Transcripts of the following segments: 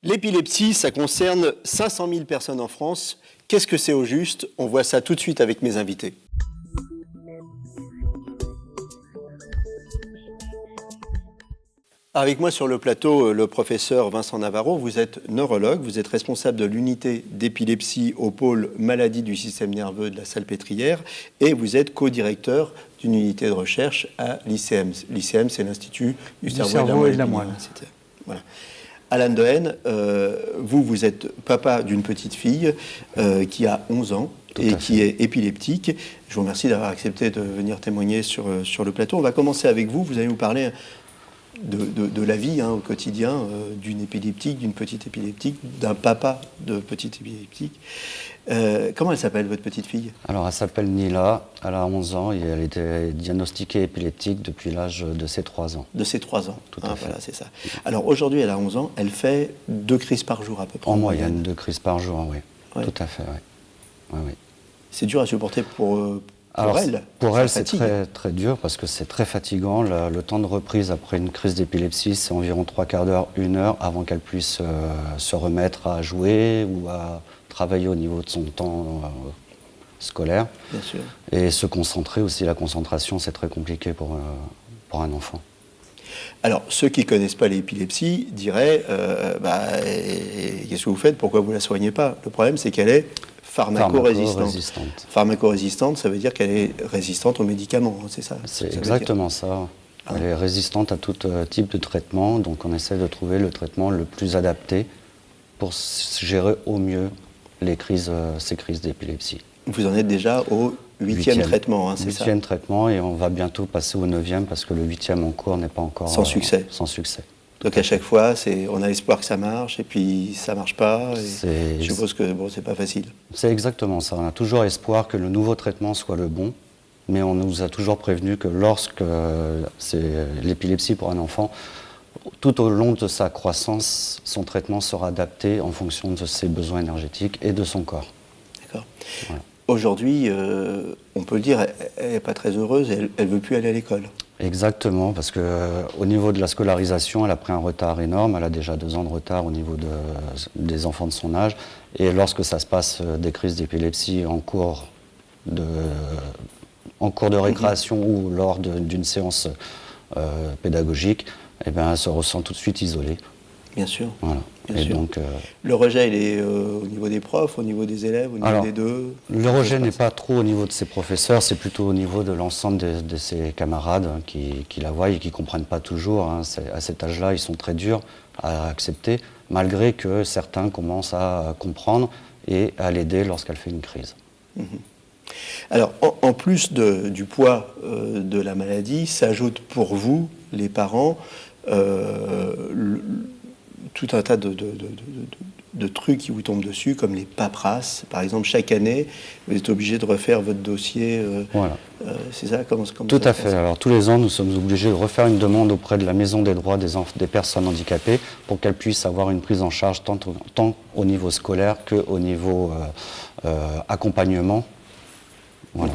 L'épilepsie, ça concerne 500 000 personnes en France. Qu'est-ce que c'est au juste? On voit ça tout de suite avec mes invités. Avec moi sur le plateau, le professeur Vincent Navarro. Vous êtes neurologue, vous êtes responsable de l'unité d'épilepsie au pôle maladie du système nerveux de la Salpêtrière et vous êtes co-directeur d'une unité de recherche à l'ICEM. L'ICEM, c'est l'Institut du cerveau et de la moelle. Voilà. Alain Dehaene, vous êtes papa d'une petite fille qui a 11 ans et qui est épileptique. Je vous remercie d'avoir accepté de venir témoigner sur le plateau. On va commencer avec vous. Vous allez nous parler de la vie au quotidien d'une épileptique, d'une petite épileptique, d'un papa de petite épileptique. Comment elle s'appelle, votre petite fille? Alors, elle s'appelle Nila, elle a 11 ans et elle était diagnostiquée épileptique depuis l'âge de ses 3 ans. De ses 3 ans, tout à fait. Voilà, c'est ça. Alors, aujourd'hui, elle a 11 ans, elle fait 2 crises par jour à peu près. En moyenne, 2 crises par jour, oui. Ouais. Tout à fait, oui. Oui. C'est dur à supporter pour elle? Pour elle, c'est très, très dur parce que c'est très fatigant. Le temps de reprise après une crise d'épilepsie, c'est environ 3/4 d'heure, 1 heure avant qu'elle puisse se remettre à jouer ou à travailler au niveau de son temps scolaire. Bien sûr. Et se concentrer aussi, la concentration, c'est très compliqué pour un enfant. Alors, ceux qui ne connaissent pas l'épilepsie diraient qu'est-ce que vous faites? Pourquoi vous ne la soignez pas? Le problème, c'est qu'elle est pharmacorésistante. Pharmacorésistante, ça veut dire qu'elle est résistante aux médicaments, c'est ça? C'est exactement ça. Elle est résistante à tout type de traitement, donc on essaie de trouver le traitement le plus adapté pour gérer au mieux ces crises d'épilepsie. Vous en êtes déjà au 8e traitement, c'est ça? 8e traitement, et on va bientôt passer au 9e parce que le 8e en cours n'est pas encore... Sans succès. Sans succès. Donc à chaque fois, on a espoir que ça marche, et puis ça ne marche pas. Je suppose que c'est pas facile. C'est exactement ça. On a toujours espoir que le nouveau traitement soit le bon, mais on nous a toujours prévenu que lorsque c'est l'épilepsie pour un enfant, tout au long de sa croissance, son traitement sera adapté en fonction de ses besoins énergétiques et de son corps. D'accord. Voilà. Aujourd'hui, on peut le dire, elle n'est pas très heureuse, elle ne veut plus aller à l'école. Exactement, parce qu'au niveau de la scolarisation, elle a pris un retard énorme. Elle a déjà 2 ans de retard au niveau des enfants de son âge. Et lorsque ça se passe des crises d'épilepsie en cours de récréation ou lors d'une séance pédagogique, eh bien, elle se ressent tout de suite isolée. Bien sûr. Voilà. Bien sûr. Donc, le rejet, il est au niveau des profs, au niveau des élèves, au niveau des deux? Le rejet n'est pas trop au niveau de ses professeurs, c'est plutôt au niveau de l'ensemble de ses camarades qui la voient et qui ne comprennent pas toujours. À cet âge-là, ils sont très durs à accepter, malgré que certains commencent à comprendre et à l'aider lorsqu'elle fait une crise. Alors, en plus du poids de la maladie, s'ajoute pour vous, les parents, tout un tas de trucs qui vous tombent dessus, comme les paperasses. Par exemple, chaque année, vous êtes obligé de refaire votre dossier. Voilà. C'est ça? Comment Tout à fait. Alors, tous les ans, nous sommes obligés de refaire une demande auprès de la Maison des droits des personnes handicapées pour qu'elles puissent avoir une prise en charge tant au niveau scolaire qu'au niveau accompagnement. Voilà.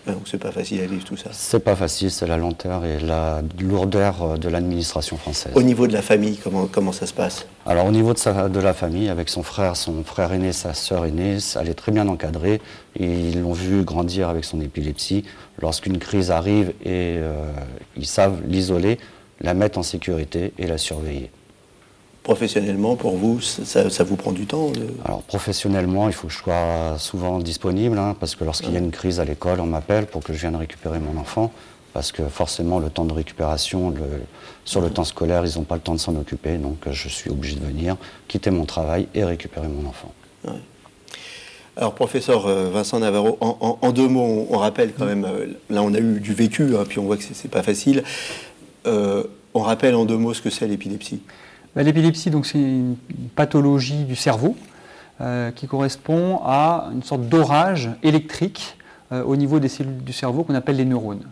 Donc c'est pas facile à vivre tout ça. C'est pas facile, c'est la lenteur et la lourdeur de l'administration française. Au niveau de la famille, comment ça se passe? Alors au niveau de la famille, avec son frère aîné, sa sœur aînée, elle est très bien encadrée. Ils l'ont vu grandir avec son épilepsie. Lorsqu'une crise arrive et ils savent l'isoler, la mettre en sécurité et la surveiller. Professionnellement, pour vous, ça vous prend du temps? Alors professionnellement, il faut que je sois souvent disponible, parce que lorsqu'il y a une crise à l'école, on m'appelle pour que je vienne récupérer mon enfant, parce que forcément le temps de récupération, sur le temps scolaire, ils n'ont pas le temps de s'en occuper, donc je suis obligé de venir, quitter mon travail et récupérer mon enfant. Ouais. Alors professeur Vincent Navarro, en 2 mots, on rappelle quand même, là on a eu du vécu, puis on voit que c'est pas facile, on rappelle en 2 mots ce que c'est l'épilepsie. L'épilepsie, donc, c'est une pathologie du cerveau qui correspond à une sorte d'orage électrique au niveau des cellules du cerveau qu'on appelle les neurones.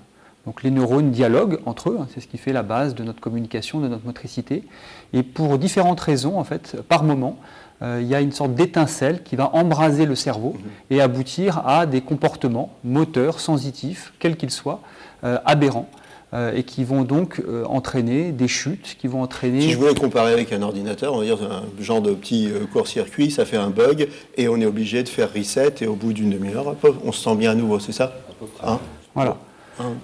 Donc les neurones dialoguent entre eux, c'est ce qui fait la base de notre communication, de notre motricité. Et pour différentes raisons, en fait, par moment, il y a une sorte d'étincelle qui va embraser le cerveau et aboutir à des comportements moteurs, sensitifs, quels qu'ils soient, aberrants. et qui vont donc entraîner des chutes, qui vont entraîner... Si je voulais comparer avec un ordinateur, on va dire un genre de petit court-circuit, ça fait un bug, et on est obligé de faire reset, et au bout d'une demi-heure, hop, on se sent bien à nouveau, c'est ça? Voilà.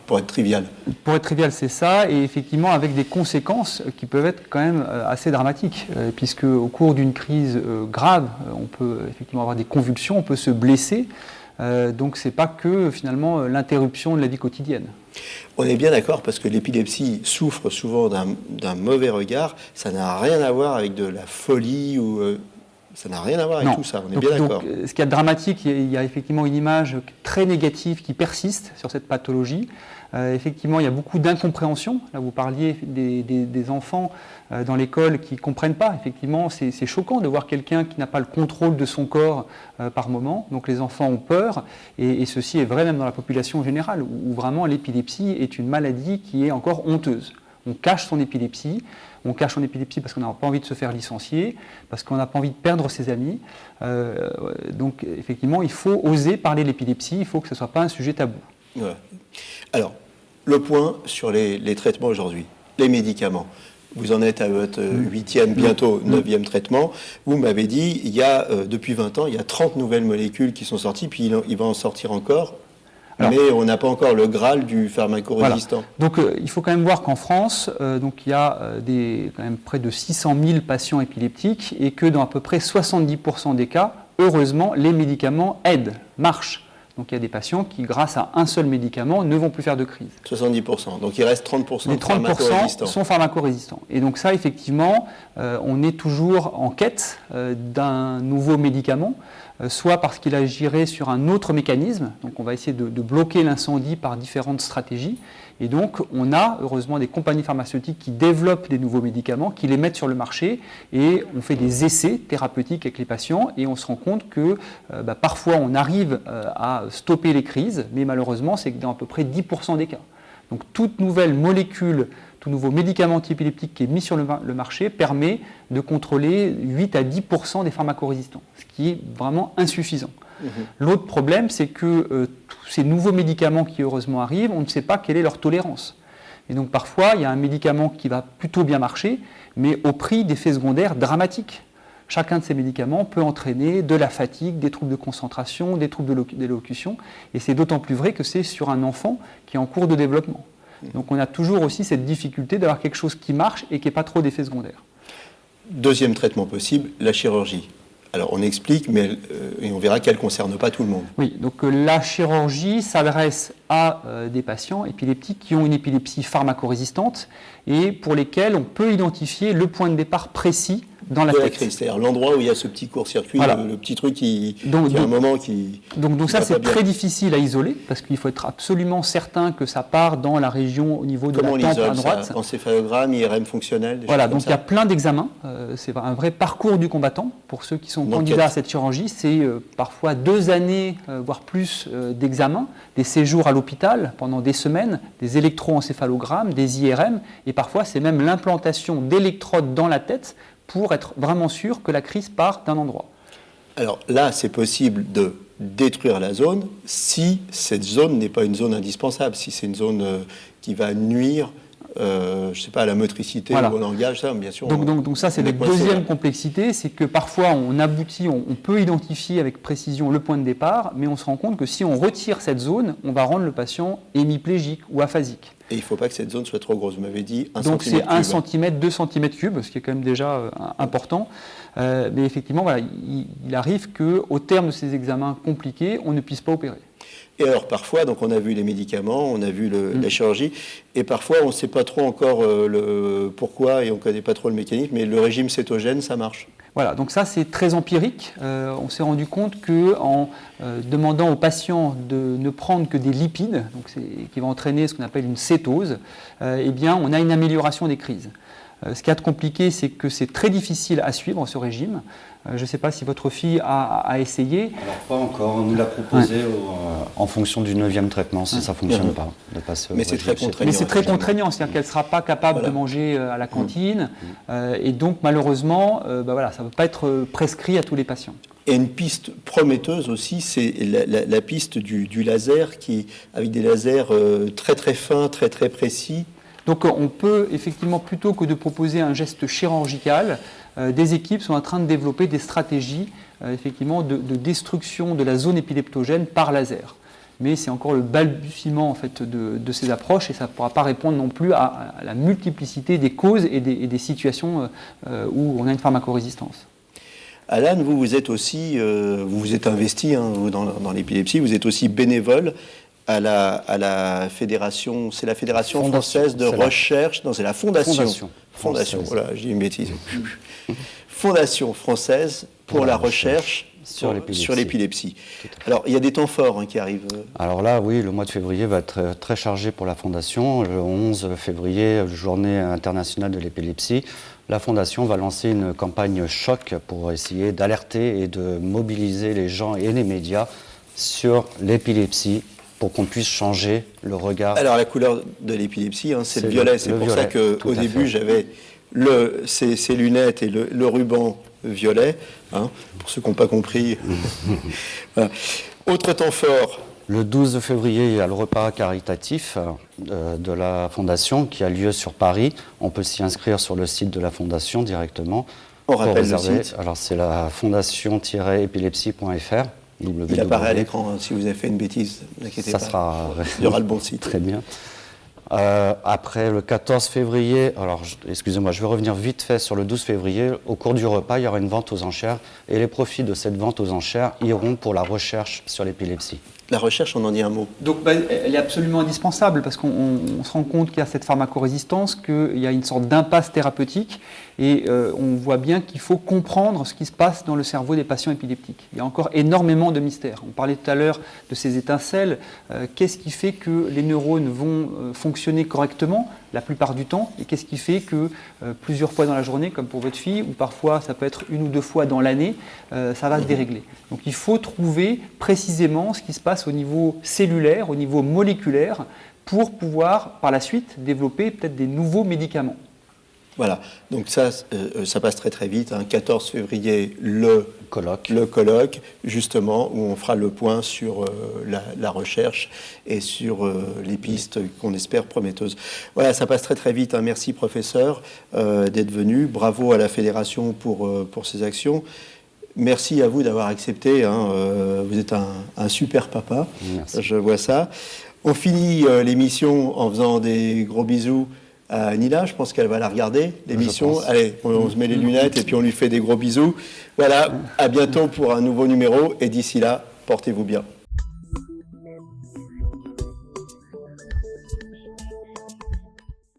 Pour être trivial. Pour être trivial, c'est ça, et effectivement avec des conséquences qui peuvent être quand même assez dramatiques, puisque au cours d'une crise grave, on peut effectivement avoir des convulsions, on peut se blesser, donc c'est pas que finalement l'interruption de la vie quotidienne. On est bien d'accord, parce que l'épilepsie souffre souvent d'un mauvais regard, ça n'a rien à voir avec de la folie ou... ça n'a rien à voir avec tout ça, on est bien d'accord. Donc, ce qu'il y a de dramatique, il y a effectivement une image très négative qui persiste sur cette pathologie. Effectivement, il y a beaucoup d'incompréhension. Là, vous parliez des enfants dans l'école qui ne comprennent pas. Effectivement, c'est choquant de voir quelqu'un qui n'a pas le contrôle de son corps par moment. Donc les enfants ont peur, et ceci est vrai même dans la population générale, où vraiment l'épilepsie est une maladie qui est encore honteuse. On cache son épilepsie. On cache son épilepsie parce qu'on n'a pas envie de se faire licencier, parce qu'on n'a pas envie de perdre ses amis. Donc, effectivement, il faut oser parler de l'épilepsie, il faut que ce ne soit pas un sujet tabou. Ouais. Alors, le point sur les traitements aujourd'hui, les médicaments. Vous en êtes à votre 8e, bientôt 9e traitement. Vous m'avez dit, il y a, depuis 20 ans, il y a 30 nouvelles molécules qui sont sorties, puis il va en sortir encore. Alors, mais on n'a pas encore le Graal du pharmacorésistant. Voilà. Donc il faut quand même voir qu'en France, donc, il y a quand même près de 600 000 patients épileptiques, et que dans à peu près 70% des cas, heureusement, les médicaments aident, marchent. Donc il y a des patients qui, grâce à un seul médicament, ne vont plus faire de crise. 70%. Donc il reste 30% les de pharmacorésistants. 30% sont pharmacorésistants. Et donc ça, effectivement, on est toujours en quête d'un nouveau médicament, soit parce qu'il agirait sur un autre mécanisme, donc on va essayer de bloquer l'incendie par différentes stratégies, et donc on a heureusement des compagnies pharmaceutiques qui développent des nouveaux médicaments, qui les mettent sur le marché, et on fait des essais thérapeutiques avec les patients, et on se rend compte que parfois on arrive à stopper les crises, mais malheureusement c'est dans à peu près 10% des cas. Donc toute nouvelle molécule, tout nouveau médicament antiépileptique qui est mis sur le marché permet de contrôler 8 à 10% des pharmacorésistants, ce qui est vraiment insuffisant. L'autre problème, c'est que tous ces nouveaux médicaments qui heureusement arrivent, on ne sait pas quelle est leur tolérance. Et donc parfois, il y a un médicament qui va plutôt bien marcher, mais au prix d'effets secondaires dramatiques. Chacun de ces médicaments peut entraîner de la fatigue, des troubles de concentration, des troubles d'élocution, et c'est d'autant plus vrai que c'est sur un enfant qui est en cours de développement. Donc on a toujours aussi cette difficulté d'avoir quelque chose qui marche et qui n'ait pas trop d'effets secondaires. Deuxième traitement possible, la chirurgie. Alors on explique, mais et on verra qu'elle ne concerne pas tout le monde. Oui, donc la chirurgie s'adresse à des patients épileptiques qui ont une épilepsie pharmacorésistante et pour lesquels on peut identifier le point de départ précis dans la tête. C'est-à-dire l'endroit où il y a ce petit court-circuit, voilà. le petit truc qui a un moment qui... Donc ça, c'est très difficile à isoler, parce qu'il faut être absolument certain que ça part dans la région au niveau de la tempe à droite. Encéphalogramme, IRM fonctionnel, des voilà, donc il y a plein d'examens. C'est un vrai parcours du combattant. Pour ceux qui sont candidats à cette chirurgie, c'est parfois 2 années, voire plus, d'examens, des séjours à l'hôpital pendant des semaines, des électroencéphalogrammes, des IRM, et parfois c'est même l'implantation d'électrodes dans la tête pour être vraiment sûr que la crise part d'un endroit. Alors là, c'est possible de détruire la zone si cette zone n'est pas une zone indispensable, si c'est une zone qui va nuire, je ne sais pas, à la motricité ou au langage, ça, bien sûr. Donc ça, c'est la deuxième complexité, c'est que parfois on aboutit, on peut identifier avec précision le point de départ, mais on se rend compte que si on retire cette zone, on va rendre le patient hémiplégique ou aphasique. Et il ne faut pas que cette zone soit trop grosse. Vous m'avez dit 1 cm3. Donc c'est 1 cm, 2 cm3, ce qui est quand même déjà important. Mais effectivement, voilà, il arrive qu'au terme de ces examens compliqués, on ne puisse pas opérer. Et alors parfois, donc on a vu les médicaments, on a vu la chirurgie, et parfois on ne sait pas trop encore le pourquoi et on ne connaît pas trop le mécanisme, mais le régime cétogène, ça marche. Voilà, donc ça c'est très empirique. On s'est rendu compte qu'en demandant aux patients de ne prendre que des lipides, donc qui va entraîner ce qu'on appelle une cétose, eh bien on a une amélioration des crises. Ce qui est compliqué, c'est que c'est très difficile à suivre ce régime. Je ne sais pas si votre fille a essayé. Alors pas encore, on nous l'a proposé en fonction du 9e traitement, si ça ne fonctionne pas. De passer mais c'est très contraignant. Mais c'est très contraignant, c'est-à-dire qu'elle ne sera pas capable de manger à la cantine. Et donc malheureusement, ça ne peut pas être prescrit à tous les patients. Et une piste prometteuse aussi, c'est la piste du laser, avec des lasers très très fins, très très précis. Donc on peut effectivement, plutôt que de proposer un geste chirurgical, des équipes sont en train de développer des stratégies effectivement de destruction de la zone épileptogène par laser. Mais c'est encore le balbutiement en fait, de ces approches et ça ne pourra pas répondre non plus à la multiplicité des causes et des situations où on a une pharmacorésistance. Alan, vous êtes aussi, vous vous êtes investi dans l'épilepsie, vous êtes aussi bénévole à la fédération, c'est la Fédération française de recherche, non c'est la Fondation, voilà, j'ai une bêtise. Fondation française pour la recherche sur l'épilepsie. Alors, il y a des temps forts qui arrivent. Alors là, oui, le mois de février va être très chargé pour la Fondation. Le 11 février, journée internationale de l'épilepsie, la Fondation va lancer une campagne choc pour essayer d'alerter et de mobiliser les gens et les médias sur l'épilepsie pour qu'on puisse changer le regard. Alors, la couleur de l'épilepsie, c'est le violet. C'est pour ça qu'au début, j'avais ces lunettes et le ruban violet, pour ceux qui n'ont pas compris. Voilà. Autre temps fort. Le 12 février, il y a le repas caritatif de la Fondation qui a lieu sur Paris. On peut s'y inscrire sur le site de la Fondation directement. On rappelle le site. Alors c'est la fondation-épilepsie.fr. Il apparaît à l'écran, si vous avez fait une bêtise, n'inquiétez pas. Il y aura le bon site. Très bien. Après le 14 février, alors excusez-moi, je vais revenir vite fait sur le 12 février. Au cours du repas, il y aura une vente aux enchères et les profits de cette vente aux enchères iront pour la recherche sur l'épilepsie. La recherche, on en dit un mot. Donc elle est absolument indispensable parce qu'on se rend compte qu'il y a cette pharmacorésistance, qu'il y a une sorte d'impasse thérapeutique et on voit bien qu'il faut comprendre ce qui se passe dans le cerveau des patients épileptiques. Il y a encore énormément de mystères. On parlait tout à l'heure de ces étincelles. Qu'est-ce qui fait que les neurones vont fonctionner correctement la plupart du temps et qu'est-ce qui fait que plusieurs fois dans la journée, comme pour votre fille, ou parfois ça peut être 1 ou 2 fois dans l'année, ça va se dérégler. Donc il faut trouver précisément ce qui se passe au niveau cellulaire, au niveau moléculaire, pour pouvoir par la suite développer peut-être des nouveaux médicaments. Voilà, donc ça passe très très vite. 14 février, le colloque, justement, où on fera le point sur la recherche et sur les pistes qu'on espère prometteuses. Voilà, ça passe très très vite. Merci professeur d'être venu. Bravo à la Fédération pour ces actions. Merci à vous d'avoir accepté. Vous êtes un super papa. Merci. Je vois ça. On finit l'émission en faisant des gros bisous à Nila. Je pense qu'elle va la regarder, l'émission. Allez, on se met les lunettes et puis on lui fait des gros bisous. Voilà, à bientôt pour un nouveau numéro. Et d'ici là, portez-vous bien.